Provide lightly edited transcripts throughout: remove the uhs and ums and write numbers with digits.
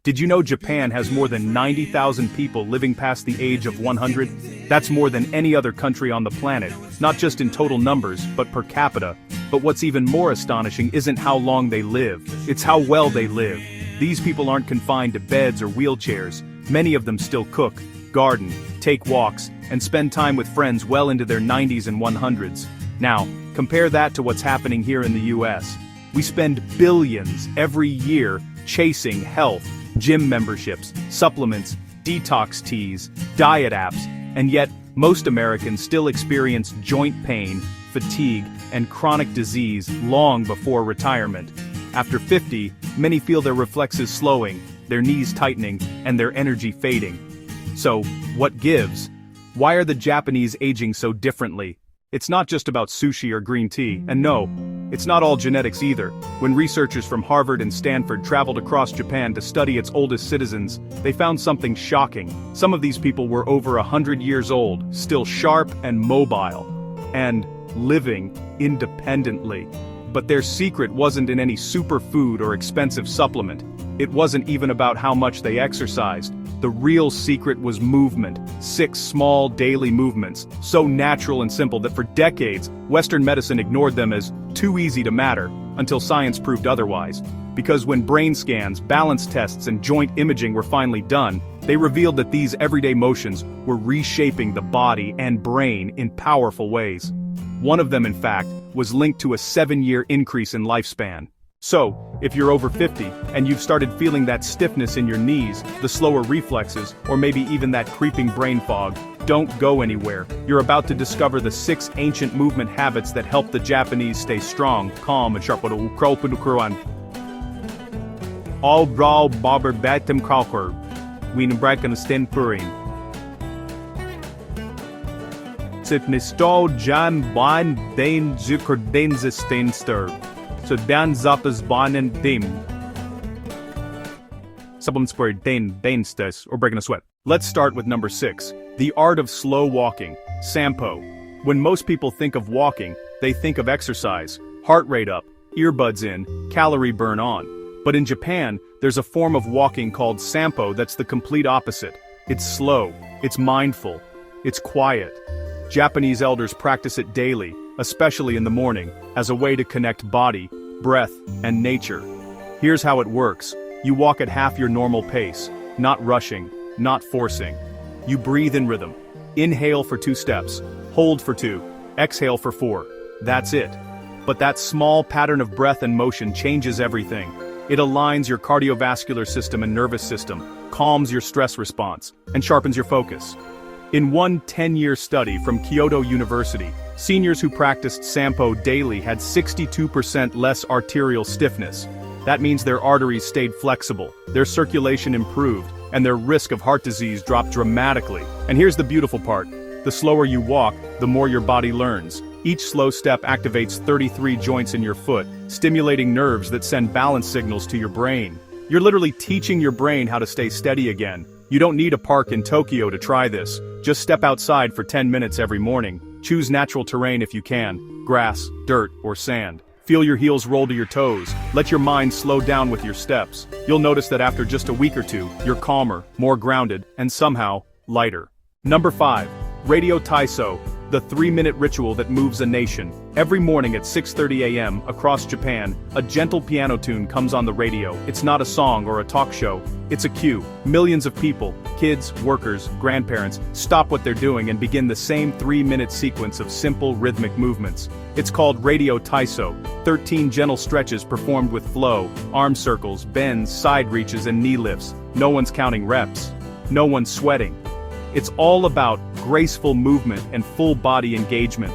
Did you know Japan has more than 90,000 people living past the age of 100? That's more than any other country on the planet, not just in total numbers, but per capita. But what's even more astonishing isn't how long they live, it's how well they live. These people aren't confined to beds or wheelchairs. Many of them still cook, garden, take walks, and spend time with friends well into their 90s and 100s. Now, compare that to what's happening here in the US. We spend billions every year chasing health, gym memberships, supplements, detox teas, diet apps, and yet most Americans still experience joint pain, fatigue, and chronic disease long before retirement. After 50, many feel their reflexes slowing, their knees tightening, and their energy fading. So, what gives? Why are the Japanese aging so differently? It's not just about sushi or green tea, and no, it's not all genetics either. When researchers from Harvard and Stanford traveled across Japan to study its oldest citizens, they found something shocking. Some of these people were over 100 years old, still sharp and mobile, and living independently. But their secret wasn't in any superfood or expensive supplement. It wasn't even about how much they exercised. The real secret was movement, 6 small daily movements, so natural and simple that for decades, Western medicine ignored them as too easy to matter, until science proved otherwise. Because when brain scans, balance tests, and joint imaging were finally done, they revealed that these everyday motions were reshaping the body and brain in powerful ways. One of them, in fact, was linked to a 7-year increase in lifespan. So, if you're over 50, and you've started feeling that stiffness in your knees, the slower reflexes, or maybe even that creeping brain fog, don't go anywhere. You're about to discover the 6 ancient movement habits that help the Japanese stay strong, calm, and sharp. All bra barber batem kalker, wienbraken sten purin. Sitnistal jan ban dain zuker denze steinster. So dan zappes banen dim. Supplements for dain or breaking a sweat. Let's start with number 6, the art of slow walking, sampo. When most people think of walking, they think of exercise, heart rate up, earbuds in, calorie burn on. But in Japan, there's a form of walking called sampo that's the complete opposite. It's slow, it's mindful, it's quiet. Japanese elders practice it daily, especially in the morning, as a way to connect body, breath, and nature. Here's how it works. You walk at half your normal pace, not rushing, not forcing. You breathe in rhythm. Inhale for 2 steps, hold for 2, exhale for 4. That's it. But that small pattern of breath and motion changes everything. It aligns your cardiovascular system and nervous system, calms your stress response, and sharpens your focus. In one 10-year study from Kyoto University, seniors who practiced sampo daily had 62% less arterial stiffness. That means their arteries stayed flexible, their circulation improved, and their risk of heart disease dropped dramatically. And here's the beautiful part. The slower you walk, the more your body learns. Each slow step activates 33 joints in your foot, stimulating nerves that send balance signals to your brain. You're literally teaching your brain how to stay steady again. You don't need a park in Tokyo to try this. Just step outside for 10 minutes every morning. Choose natural terrain if you can, grass, dirt, or sand. Feel your heels roll to your toes. Let your mind slow down with your steps. You'll notice that after just a week or 2, you're calmer, more grounded, and somehow, lighter. Number 5. Radio Taiso, the 3-minute ritual that moves a nation. Every morning at 6:30 a.m. across Japan, a gentle piano tune comes on the radio. It's not a song or a talk show, it's a cue. Millions of people, kids, workers, grandparents, stop what they're doing and begin the same 3-minute sequence of simple rhythmic movements. It's called Radio Taiso, 13 gentle stretches performed with flow, arm circles, bends, side reaches, and knee lifts. No one's counting reps. No one's sweating. It's all about graceful movement and full body engagement.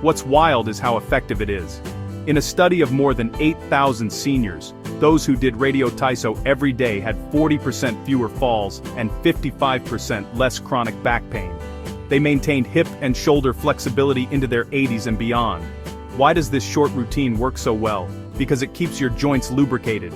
What's wild is how effective it is. In a study of more than 8,000 seniors, those who did Radio Taiso every day had 40% fewer falls and 55% less chronic back pain. They maintained hip and shoulder flexibility into their 80s and beyond. Why does this short routine work so well? Because it keeps your joints lubricated.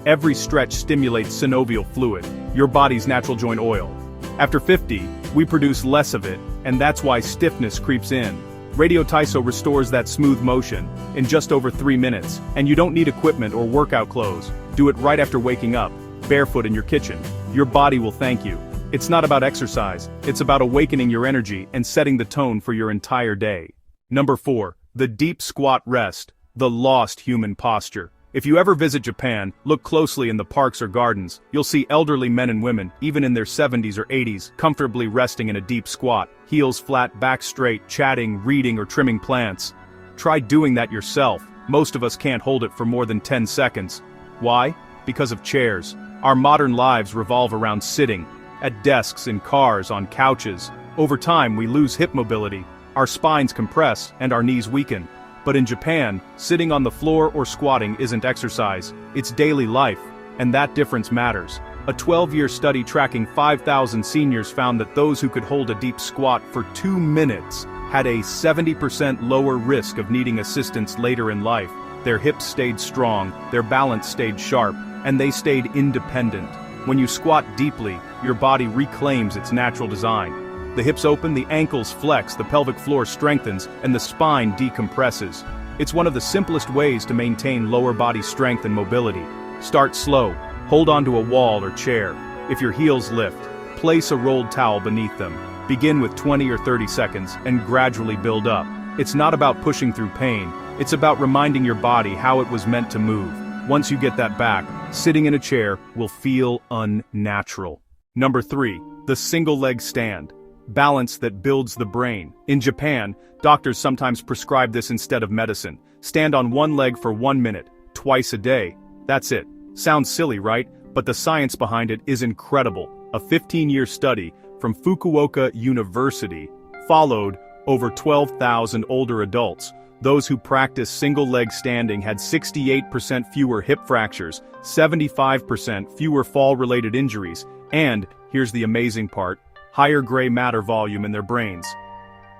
Every stretch stimulates synovial fluid, your body's natural joint oil. After 50, we produce less of it, and that's why stiffness creeps in. Radio Taiso restores that smooth motion in just over 3 minutes, and you don't need equipment or workout clothes. Do it right after waking up. barefoot in your kitchen. Your body will thank you. It's not about exercise, it's about awakening your energy and setting the tone for your entire day. Number 4. The deep squat rest, the lost human posture. If you ever visit Japan, look closely in the parks or gardens. You'll see elderly men and women, even in their 70s or 80s, comfortably resting in a deep squat, heels flat, back straight, chatting, reading, or trimming plants. Try doing that yourself. Most of us can't hold it for more than 10 seconds. Why? Because of chairs. Our modern lives revolve around sitting, at desks, in cars, on couches. Over time, we lose hip mobility, our spines compress, and our knees weaken. But in Japan, sitting on the floor or squatting isn't exercise, it's daily life, and that difference matters. A 12-year study tracking 5,000 seniors found that those who could hold a deep squat for 2 minutes had a 70% lower risk of needing assistance later in life. Their hips stayed strong, their balance stayed sharp, and they stayed independent. When you squat deeply, your body reclaims its natural design. The hips open, the ankles flex, the pelvic floor strengthens, and the spine decompresses. It's one of the simplest ways to maintain lower body strength and mobility. Start slow, hold onto a wall or chair. If your heels lift, place a rolled towel beneath them. Begin with 20 or 30 seconds and gradually build up. It's not about pushing through pain, it's about reminding your body how it was meant to move. Once you get that back, sitting in a chair will feel unnatural. Number 3. The single leg stand. Balance that builds the brain. In Japan, doctors sometimes prescribe this instead of medicine. Stand on one leg for 1 minute, twice a day. That's it. Sounds silly, right? But the science behind it is incredible. A 15-year study from Fukuoka University followed over 12,000 older adults. Those who practiced single-leg standing had 68% fewer hip fractures, 75% fewer fall-related injuries, and, here's the amazing part, higher gray matter volume in their brains.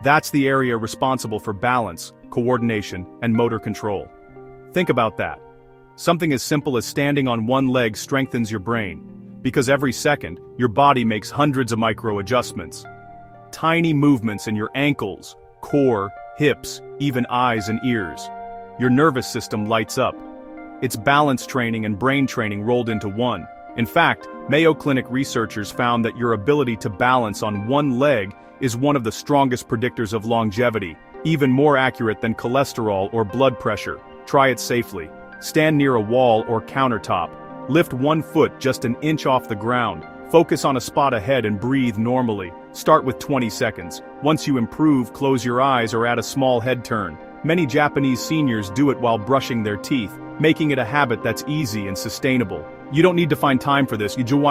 That's the area responsible for balance, coordination, and motor control. Think about that. Something as simple as standing on one leg strengthens your brain, because every second, your body makes hundreds of micro-adjustments. Tiny movements in your ankles, core, hips, even eyes and ears. Your nervous system lights up. It's balance training and brain training rolled into one. In fact, Mayo Clinic researchers found that your ability to balance on one leg is one of the strongest predictors of longevity, even more accurate than cholesterol or blood pressure. Try it safely. Stand near a wall or countertop. Lift 1 foot just an inch off the ground. Focus on a spot ahead and breathe normally. Start with 20 seconds. Once you improve, close your eyes or add a small head turn. Many Japanese seniors do it while brushing their teeth, making it a habit that's easy and sustainable. You don't need to find time for this. You just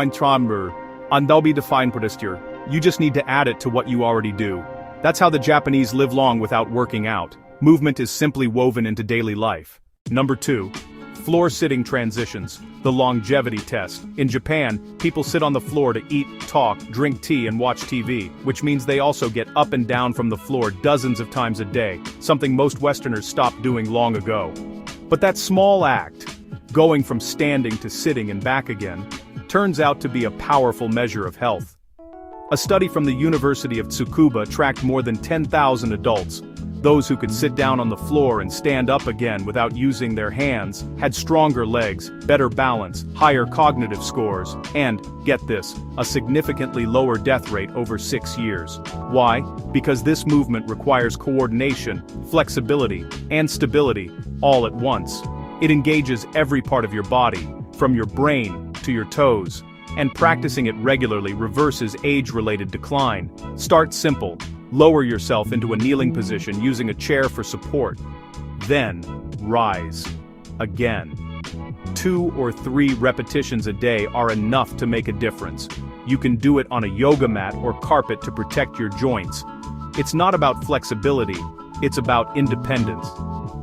need to add it to what you already do. That's how the Japanese live long without working out. Movement is simply woven into daily life. Number 2. Floor sitting transitions. The longevity test. In Japan, people sit on the floor to eat, talk, drink tea and watch TV, which means they also get up and down from the floor dozens of times a day, something most Westerners stopped doing long ago. But that small act, going from standing to sitting and back again, turns out to be a powerful measure of health. A study from the University of Tsukuba tracked more than 10,000 adults. Those who could sit down on the floor and stand up again without using their hands had stronger legs, better balance, higher cognitive scores, and, get this, a significantly lower death rate over 6 years. Why? Because this movement requires coordination, flexibility, and stability, all at once. It engages every part of your body, from your brain to your toes, and practicing it regularly reverses age-related decline. Start simple. Lower yourself into a kneeling position using a chair for support. Then, rise. Again. 2 or 3 repetitions a day are enough to make a difference. You can do it on a yoga mat or carpet to protect your joints. It's not about flexibility, it's about independence.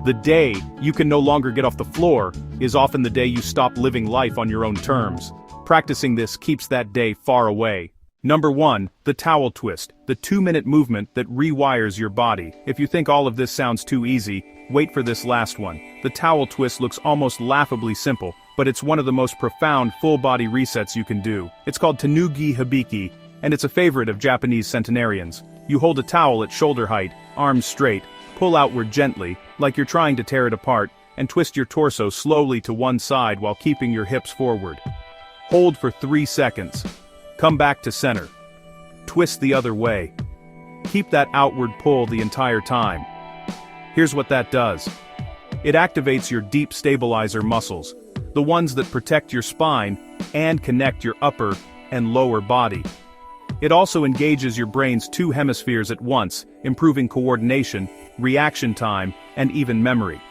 The day you can no longer get off the floor is often the day you stop living life on your own terms. Practicing this keeps that day far away. Number 1, the towel twist, the 2-minute movement that rewires your body. If you think all of this sounds too easy, wait for this last one. The towel twist looks almost laughably simple, but it's one of the most profound full-body resets you can do. It's called Tanugi Hibiki, and it's a favorite of Japanese centenarians. You hold a towel at shoulder height, arms straight, pull outward gently, like you're trying to tear it apart, and twist your torso slowly to one side while keeping your hips forward. Hold for 3 seconds. Come back to center. Twist the other way. Keep that outward pull the entire time. Here's what that does. It activates your deep stabilizer muscles, the ones that protect your spine and connect your upper and lower body. It also engages your brain's 2 hemispheres at once, improving coordination, reaction time, and even memory.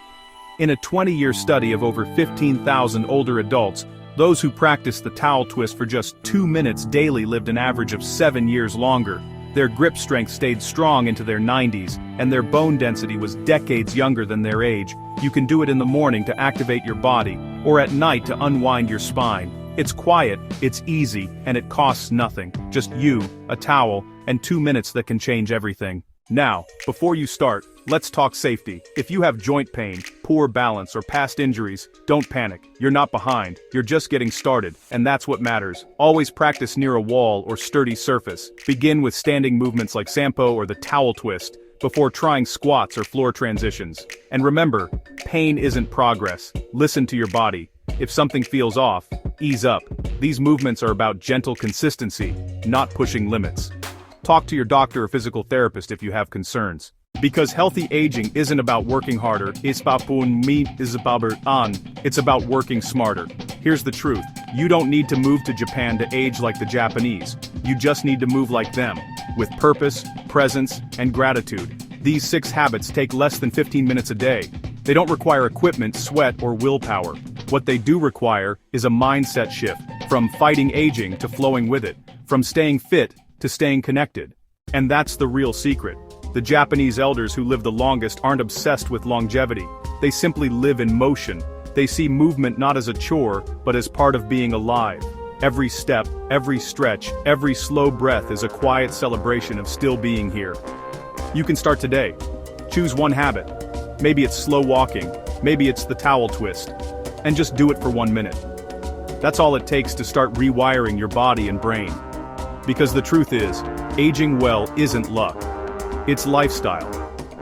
In a 20-year study of over 15,000 older adults, those who practiced the towel twist for just 2 minutes daily lived an average of 7 years longer. Their grip strength stayed strong into their 90s, and their bone density was decades younger than their age. You can do it in the morning to activate your body, or at night to unwind your spine. It's quiet, it's easy, and it costs nothing. Just you, a towel, and 2 minutes that can change everything. Now, before you start, let's talk safety. If you have joint pain, poor balance, or past injuries, don't panic. You're not behind, you're just getting started, and that's what matters. Always practice near a wall or sturdy surface. Begin with standing movements like sampo or the towel twist, before trying squats or floor transitions. And remember, pain isn't progress. Listen to your body. If something feels off, ease up. These movements are about gentle consistency, not pushing limits. Talk to your doctor or physical therapist if you have concerns. Because healthy aging isn't about working harder, it's about working smarter. Here's the truth. You don't need to move to Japan to age like the Japanese. You just need to move like them, with purpose, presence, and gratitude. These 6 habits take less than 15 minutes a day. They don't require equipment, sweat, or willpower. What they do require is a mindset shift, from fighting aging to flowing with it, from staying fit to staying connected. And that's the real secret. The Japanese elders who live the longest aren't obsessed with longevity. They simply live in motion. They see movement not as a chore, but as part of being alive. Every step, every stretch, every slow breath is a quiet celebration of still being here. You can start today. Choose one habit. Maybe it's slow walking, maybe it's the towel twist. And just do it for 1 minute. That's all it takes to start rewiring your body and brain. Because the truth is, aging well isn't luck. It's lifestyle,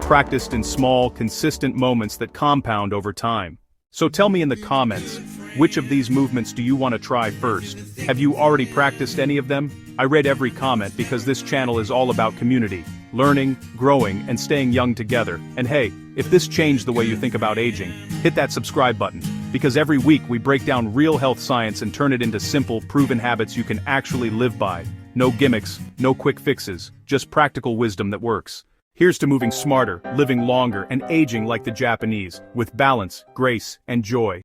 practiced in small, consistent moments that compound over time. So tell me in the comments, which of these movements do you want to try first? Have you already practiced any of them? I read every comment because this channel is all about community, learning, growing, and staying young together. And hey, if this changed the way you think about aging, hit that subscribe button. Because every week we break down real health science and turn it into simple, proven habits you can actually live by. No gimmicks, no quick fixes, just practical wisdom that works. Here's to moving smarter, living longer, and aging like the Japanese, with balance, grace, and joy.